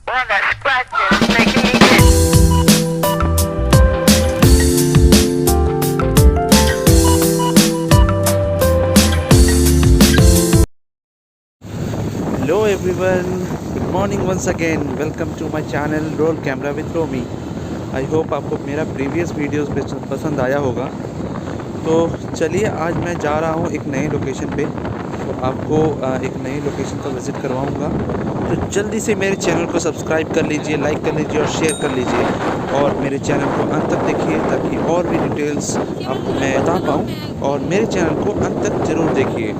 All that scratching is making me itch. Hello everyone, good morning once again. Welcome to my channel Roll Camera with Romy. I hope आपको मेरा previous videos पसंद आया होगा। तो चलिए आज मैं जा रहा हूँ एक नए लोकेशन पे, तो आपको एक नई लोकेशन का विज़िट करवाऊँगा। तो जल्दी से मेरे चैनल को सब्सक्राइब कर लीजिए, लाइक कर लीजिए और शेयर कर लीजिए, और मेरे चैनल को अंत तक देखिए ताकि और भी डिटेल्स आपको मैं बता पाऊँ, और मेरे चैनल को अंत तक ज़रूर देखिए।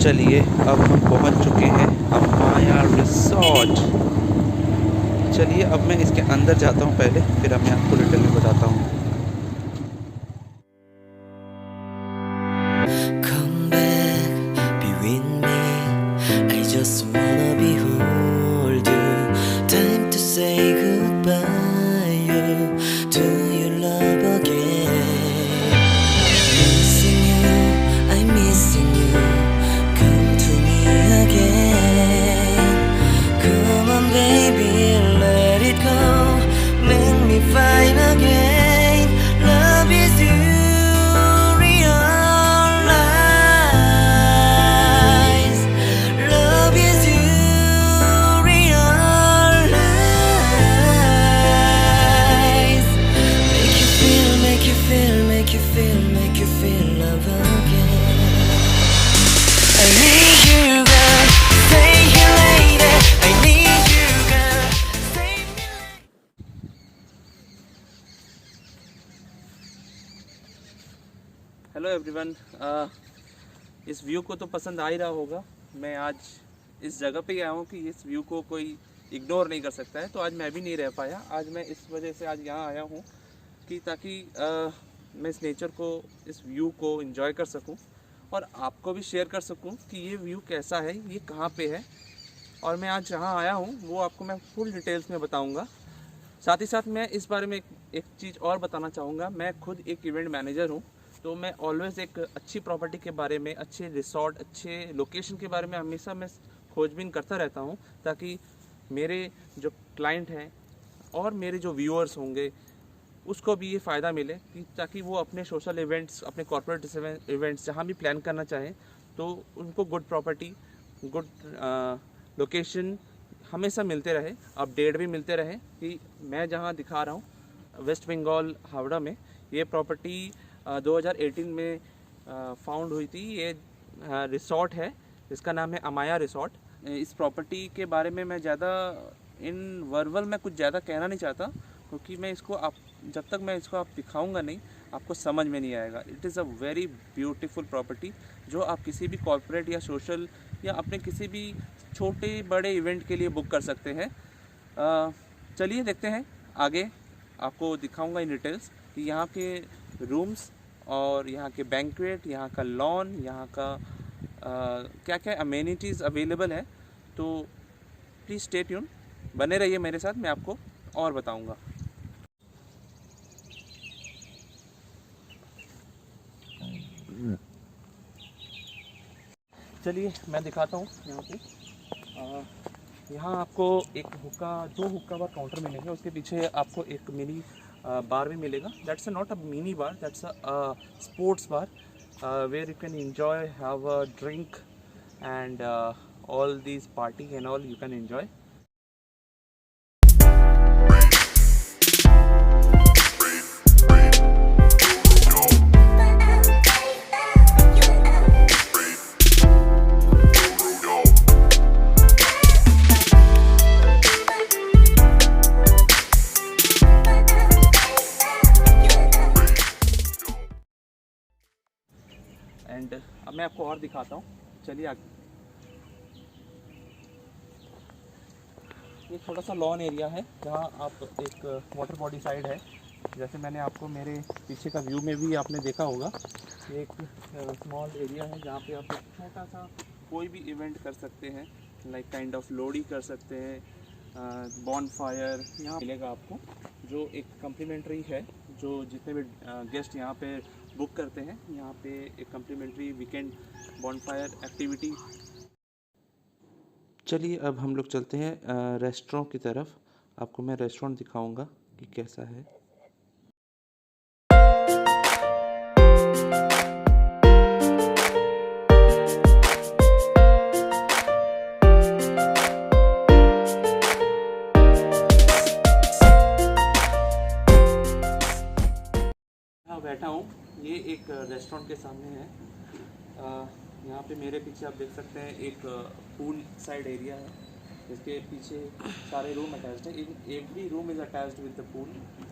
चलिए अब हम पहुंच चुके हैं अमाया रिसोर्ट। चलिए अब मैं इसके अंदर जाता हूं पहले, फिर अब मैं आपको डिटेल में बताता हूं। Come back, be with me. I just wanna behold you. Time to say goodbye to your love again. Missing you, I'm missing you. Come to me again. Come on, baby, let it go. Make me fine again. Love is you. Hello everyone, इस view को तो पसंद आ ही रहा होगा। मैं आज इस जगह पे आया हूँ कि इस व्यू को कोई इग्नोर नहीं कर सकता है, तो आज मैं भी नहीं रह पाया। आज मैं इस वजह से आज यहाँ आया हूँ कि ताकि मैं इस नेचर को, इस व्यू को एंजॉय कर सकूँ और आपको भी शेयर कर सकूँ कि ये व्यू कैसा है, ये कहाँ पे है, और मैं आज जहाँ आया हूँ वो आपको मैं फुल डिटेल्स में बताऊँगा। साथ ही साथ मैं इस बारे में एक चीज़ और बताना चाहूँगा। मैं खुद एक इवेंट मैनेजर हूँ, तो मैं ऑलवेज़ एक अच्छी प्रॉपर्टी के बारे में, अच्छे रिसोर्ट, अच्छे लोकेशन के बारे में हमेशा मैं खोजबीन करता रहता हूँ, ताकि मेरे जो क्लाइंट हैं और मेरे जो व्यूअर्स होंगे उसको भी ये फ़ायदा मिले, कि ताकि वो अपने सोशल इवेंट्स, अपने कॉर्पोरेट इवेंट्स जहाँ भी प्लान करना चाहें तो उनको गुड प्रॉपर्टी, गुड लोकेशन हमेशा मिलते रहे, अपडेट भी मिलते रहे। कि मैं जहाँ दिखा रहा हूँ वेस्ट बंगाल हावड़ा में, ये प्रॉपर्टी 2018 में फाउंड हुई थी। ये रिसोर्ट है, इसका नाम है अमाया रिसोर्ट। इस प्रॉपर्टी के बारे में मैं ज़्यादा इन वर्बल में कुछ ज़्यादा कहना नहीं चाहता, क्योंकि मैं इसको आप जब तक मैं इसको आप दिखाऊंगा नहीं, आपको समझ में नहीं आएगा। It is a very beautiful property, जो आप किसी भी कॉर्पोरेट या सोशल या अपने किसी भी छोटे बड़े इवेंट के लिए बुक कर सकते हैं। चलिए देखते हैं आगे, आपको दिखाऊंगा इन डिटेल्स कि यहाँ के रूम्स और यहाँ के बैंक्वेट, यहाँ का लॉन, यहाँ का क्या क्या अमेनिटीज़ अवेलेबल है। तो प्लीज़ स्टे ट्यून, बने रहिए मेरे साथ, मैं आपको और बताऊंगा। चलिए मैं दिखाता हूँ यहाँ पे। यहाँ आपको एक दो हुक्का बार काउंटर मिलेंगे, उसके पीछे आपको एक मिनी बार भी मिलेगा। That's not a mini bar, that's a sports bar where you can enjoy, have a drink and all these party and all you can enjoy. And अब मैं आपको और दिखाता हूँ, चलिए आगे। ये थोड़ा सा लॉन एरिया है जहाँ आप एक वाटर बॉडी साइड है, जैसे मैंने आपको मेरे पीछे का व्यू में भी आपने देखा होगा। ये एक स्मॉल एरिया है जहाँ पे आप एक छोटा सा कोई भी इवेंट कर सकते हैं, लाइक काइंड ऑफ लोडी कर सकते हैं, बॉन फायर यहाँ मिलेगा आपको, जो एक कम्प्लीमेंट्री है। जो जितने भी गेस्ट यहाँ पे बुक करते हैं, यहाँ पे एक कम्प्लीमेंट्री वीकेंड बॉन फायर एक्टिविटी। चलिए अब हम लोग चलते हैं रेस्टोरेंट की तरफ। आपको मैं रेस्टोरेंट दिखाऊंगा कि कैसा है। यहाँ बैठा हूँ, ये एक रेस्टोरेंट के सामने है। यहाँ पे मेरे पीछे आप देख सकते हैं एक पूल साइड एरिया है, इसके पीछे सारे रूम अटैच्ड है। Every room is attached with the pool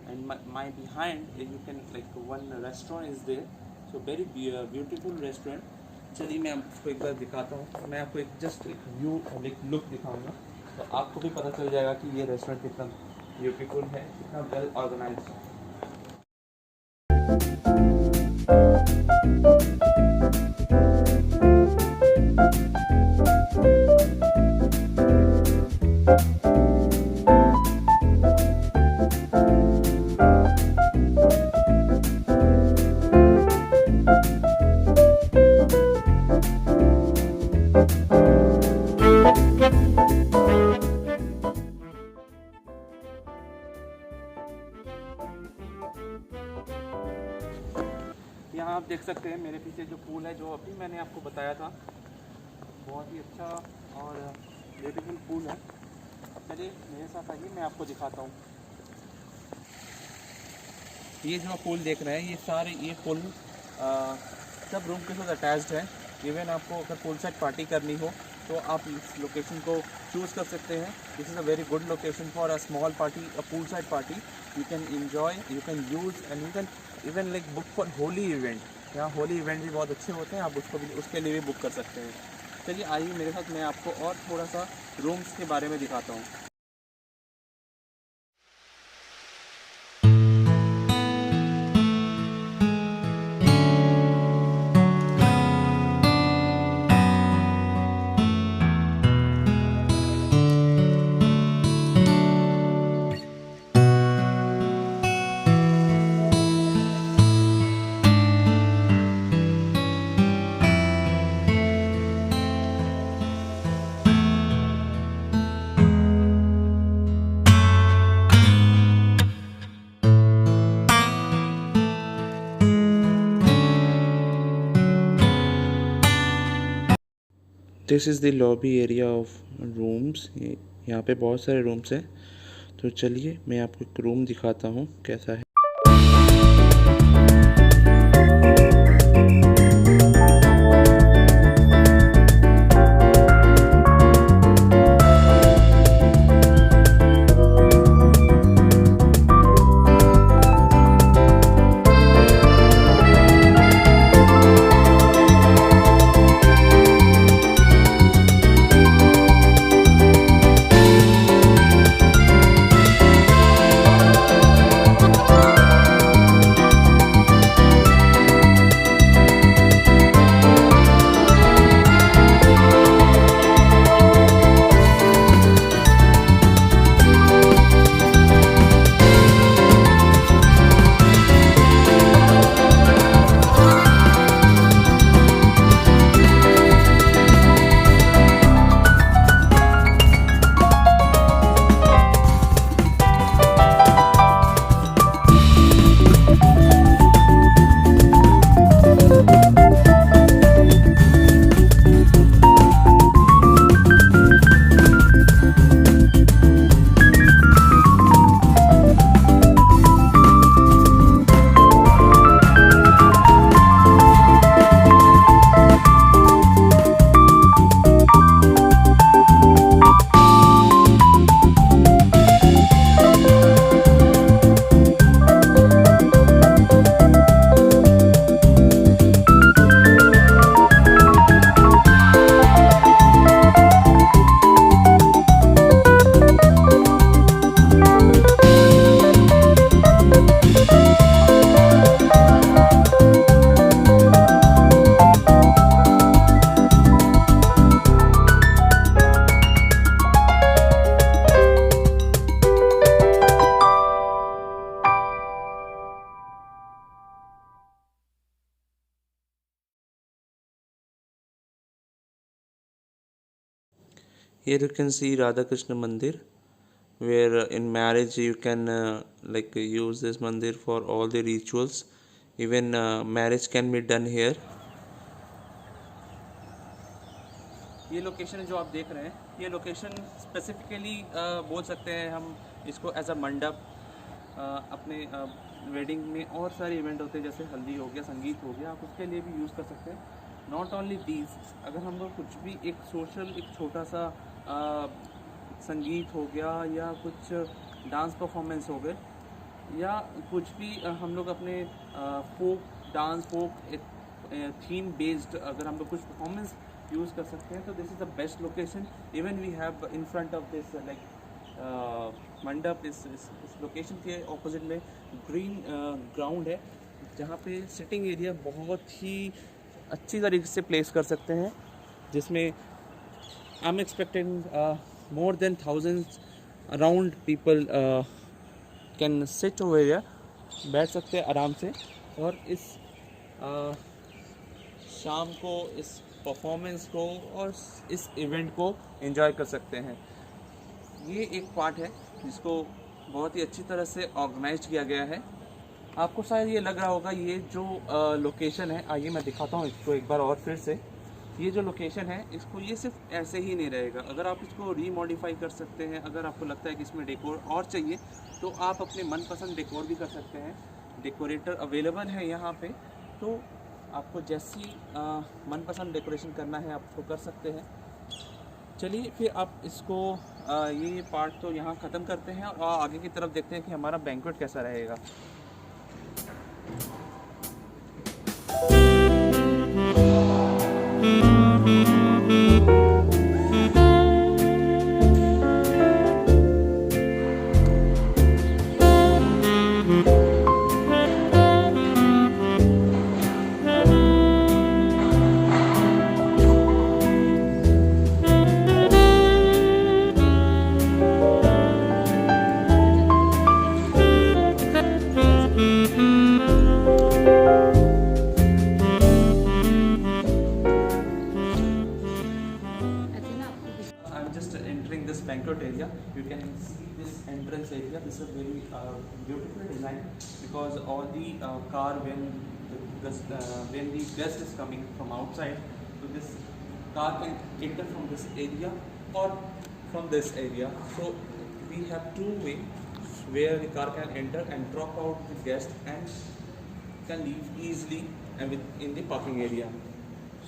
and my behind you can like one restaurant is there, so very beautiful restaurant. चलिए मैं आपको एक बार दिखाता हूँ। मैं आपको एक जस्ट एक व्यू लुक दिखाऊँगा, तो आपको भी पता चल जाएगा कि ये रेस्टोरेंट कितना ब्यूटीफुल है, कितना वेल ऑर्गेनाइज्ड है। यहाँ आप देख सकते हैं मेरे पीछे जो पूल है, जो अभी मैंने आपको बताया था, बहुत ही अच्छा और ब्यूटीफुल पूल है। चलिए मेरे साथ आइए, मैं आपको दिखाता हूँ। ये जो पूल देख रहे हैं, ये पूल सब रूम के साथ अटैच्ड है। इवन आपको अगर पूल साइड पार्टी करनी हो तो आप इस लोकेशन को चूज़ कर सकते हैं। This is a very good location for a small party, a pool side party. You can enjoy, you can use and you can even like book for Holi event. यहाँ होली इवेंट भी बहुत अच्छे होते हैं, आप उसके लिए भी बुक कर सकते हैं। चलिए आइए मेरे साथ, मैं आपको और थोड़ा सा रूम्स के बारे में दिखाता हूँ। This is the lobby area of rooms. यहाँ पे बहुत सारे रूम्स हैं, तो चलिए मैं आपको एक रूम दिखाता हूँ कैसा है। Here you can see Radha Krishna Mandir, where in marriage you can like use this mandir for all the rituals. Even marriage can be done here. ये लोकेशन जो आप देख रहे हैं, ये लोकेशन स्पेसिफिकली बोल सकते हैं हम इसको एज अ मंडप। अपने वेडिंग में और सारे इवेंट होते हैं, जैसे हल्दी हो गया, संगीत हो गया, आप उसके लिए भी यूज़ कर सकते हैं। नॉट ओनली दीज, अगर हम लोग कुछ भी एक सोशल, एक छोटा सा संगीत हो गया या कुछ डांस परफॉर्मेंस हो गए, या कुछ भी हम लोग अपने फोक डांस, फोक थीम बेस्ड अगर हम लोग कुछ परफॉर्मेंस यूज़ कर सकते हैं, तो this is the best location. Even we have in front of this like mandap, इस लोकेशन के ऑपोजिट में ग्रीन ग्राउंड है, जहाँ पे सिटिंग एरिया बहुत ही अच्छी तरीके से प्लेस कर सकते हैं, जिसमें I am expecting more than thousands around people can sit over here, बैठ सकते हैं आराम से और इस शाम को इस परफॉर्मेंस को और इस इवेंट को एंजॉय कर सकते हैं। ये एक पार्ट है जिसको बहुत ही अच्छी तरह से ऑर्गेनाइज किया गया है। आपको शायद ये लग रहा होगा ये जो लोकेशन है, आइए मैं दिखाता हूँ इसको एक बार और फिर से। ये जो लोकेशन है, इसको ये सिर्फ ऐसे ही नहीं रहेगा, अगर आप इसको रीमॉडिफाई कर सकते हैं। अगर आपको लगता है कि इसमें डेकोर और चाहिए तो आप अपने मनपसंद डेकोर भी कर सकते हैं। डेकोरेटर अवेलेबल है यहाँ पे, तो आपको जैसी मनपसंद डेकोरेशन करना है आप उसको कर सकते हैं। चलिए फिर आप इसको ये पार्ट तो यहाँ ख़त्म करते हैं और आगे की तरफ देखते हैं कि हमारा बैंक्वेट कैसा रहेगा। Entering this banquet area, you can see this entrance area. This is a very beautiful design, because all the car when the guest is coming from outside, so this car can enter from this area or from this area. So we have two ways where the car can enter and drop out the guest and can leave easily and in the parking area.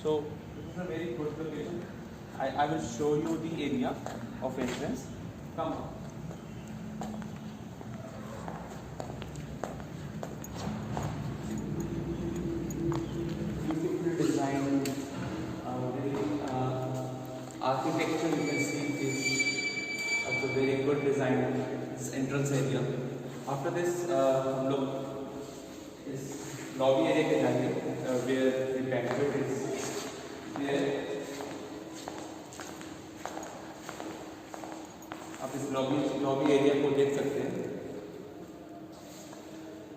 So this is a very good location. I will show you the area of entrance. Come on. Beautiful design, architecture you can see is also very good design. This entrance area. After this, हम लोग इस lobby area के जाएंगे, where the banquet is there. आप इस lobby area को देख सकते हैं,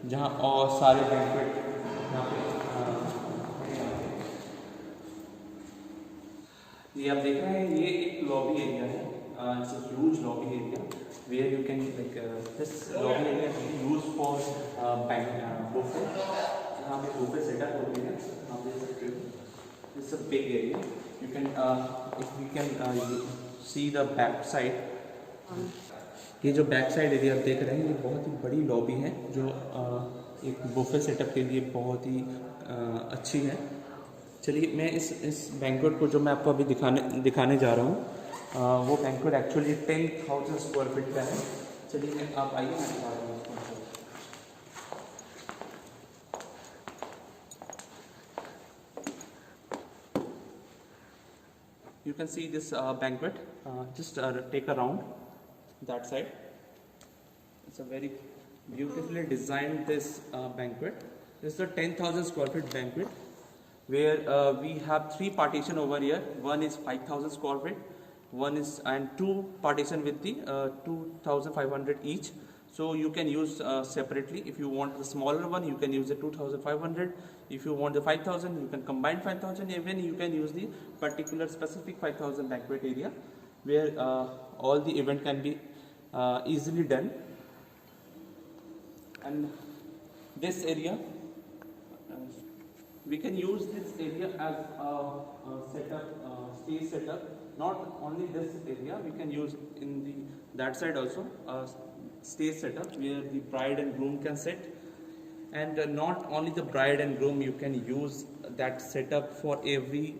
जहाँ और सारे बैंक्वेट यहाँ पे ये आप देख रहे हैं, ये एक लॉबी एरिया है। It's a huge lobby area where you can like this lobby area use for buffet, यहाँ पे बुफे सेटअप होते हैं। आप देख सकते हो this a big area. You can if you can see the back side, ये जो बैक साइड एरिया आप देख रहे हैं, ये बहुत ही बड़ी लॉबी है जो एक बुफे सेटअप के लिए बहुत ही अच्छी है। चलिए मैं इस बैंक्वेट को जो मैं आपको अभी दिखाने जा रहा हूँ, वो बैंक्वेट एक्चुअली 10,000 स्क्वायर फीट का है। चलिए आप आइए, मैं दिखा रहा हूँ उसको। You can see this banquet. Just take a round that side. It's a very beautifully designed this banquet. This is a 10,000 square feet banquet where we have 3 partition over here. One is 5,000 square feet, one is and 2 partition with the 2,500 each. So you can use separately. If you want the smaller one, you can use the 2,500. If you want the 5,000, you can combine 5,000. Even you can use the particular specific 5,000 banquet area. where all the event can be easily done. And this area, we can use this area as a setup, stage setup. Not only this area, we can use in the that side also a stage setup where the bride and groom can sit. And not only the bride and groom, you can use that setup for every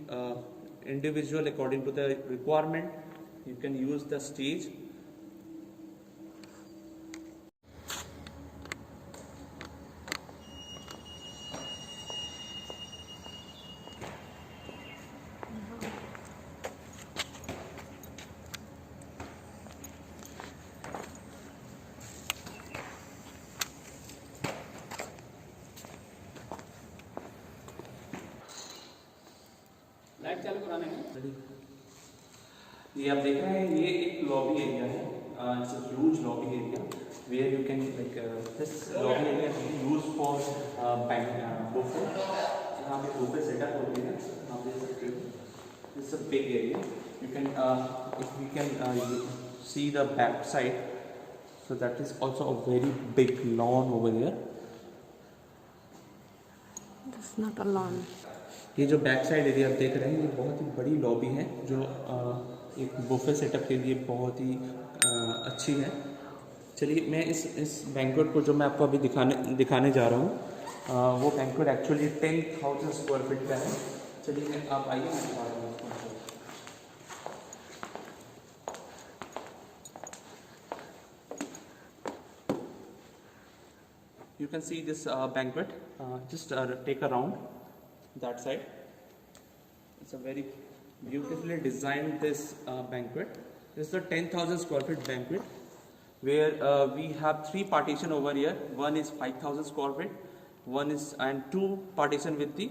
individual according to the requirement. You can use the stage. Light चालू कराने हैं। ये आप देख रहे हैं, ये एक लॉबी एरिया है. It's a huge lobby area where you can like this lobby area is use for buffet. यहाँ पे बुफे सेटअप होती है. आप देख सकते हो this a big area. You can if we can see the back side, so that is also a very big lawn over there. That's not a lawn. ये जो बैक साइड एरिया आप देख रहे हैं, ये बहुत ही बड़ी लॉबी है जो एक बुफे सेटअप के लिए बहुत ही अच्छी है. चलिए मैं इस बैंक्वेट को जो मैं आपको अभी दिखाने जा रहा हूँ, वो बैंक्वेट एक्चुअली 10,000 स्क्वायर फीट का है. चलिए आप आइए, मैं दिखा रहा हूँ आपको. You can see this banquet. Just take a round that side. It's a very beautifully designed this banquet. This is a 10,000 square feet banquet where we have 3 partition over here. One is 5,000 square feet, one is and 2 partition with the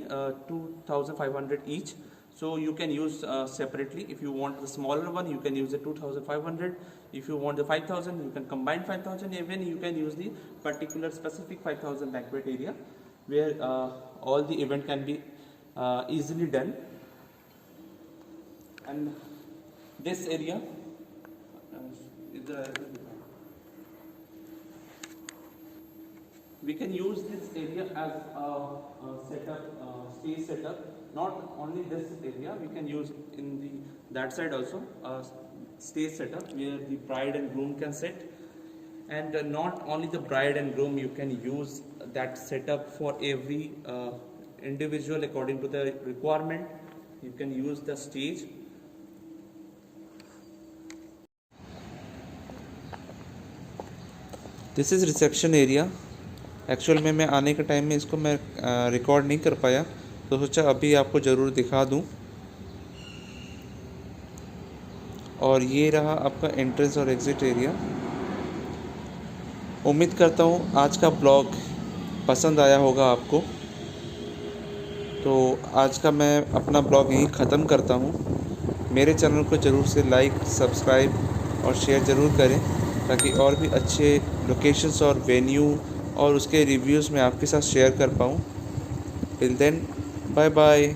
2,500 each. So you can use separately. If you want the smaller one, you can use the 2,500. If you want the 5,000, you can combine 5,000. Even you can use the particular specific 5,000 banquet area where all the event can be easily done. And this area we can use this area as a setup, stage setup. Not only this area, we can use in the that side also a stage setup where the bride and groom can sit. And not only the bride and groom, you can use that setup for every individual according to the requirement. You can use the stage. This is reception area. Actual में मैं आने के time में इसको मैं record नहीं कर पाया, तो सोचा अभी आपको ज़रूर दिखा दूं. और ये रहा आपका एंट्रेंस और एग्ज़िट एरिया. उम्मीद करता हूँ आज का ब्लॉग पसंद आया होगा आपको. तो आज का मैं अपना ब्लॉग यहीं ख़त्म करता हूँ. मेरे चैनल को ज़रूर से लाइक, सब्सक्राइब और शेयर ज़रूर करें ताकि और भी अच्छे लोकेशंस और वेन्यू और उसके रिव्यूज़ मैं आपके साथ शेयर कर पाऊँ. Till then, bye bye.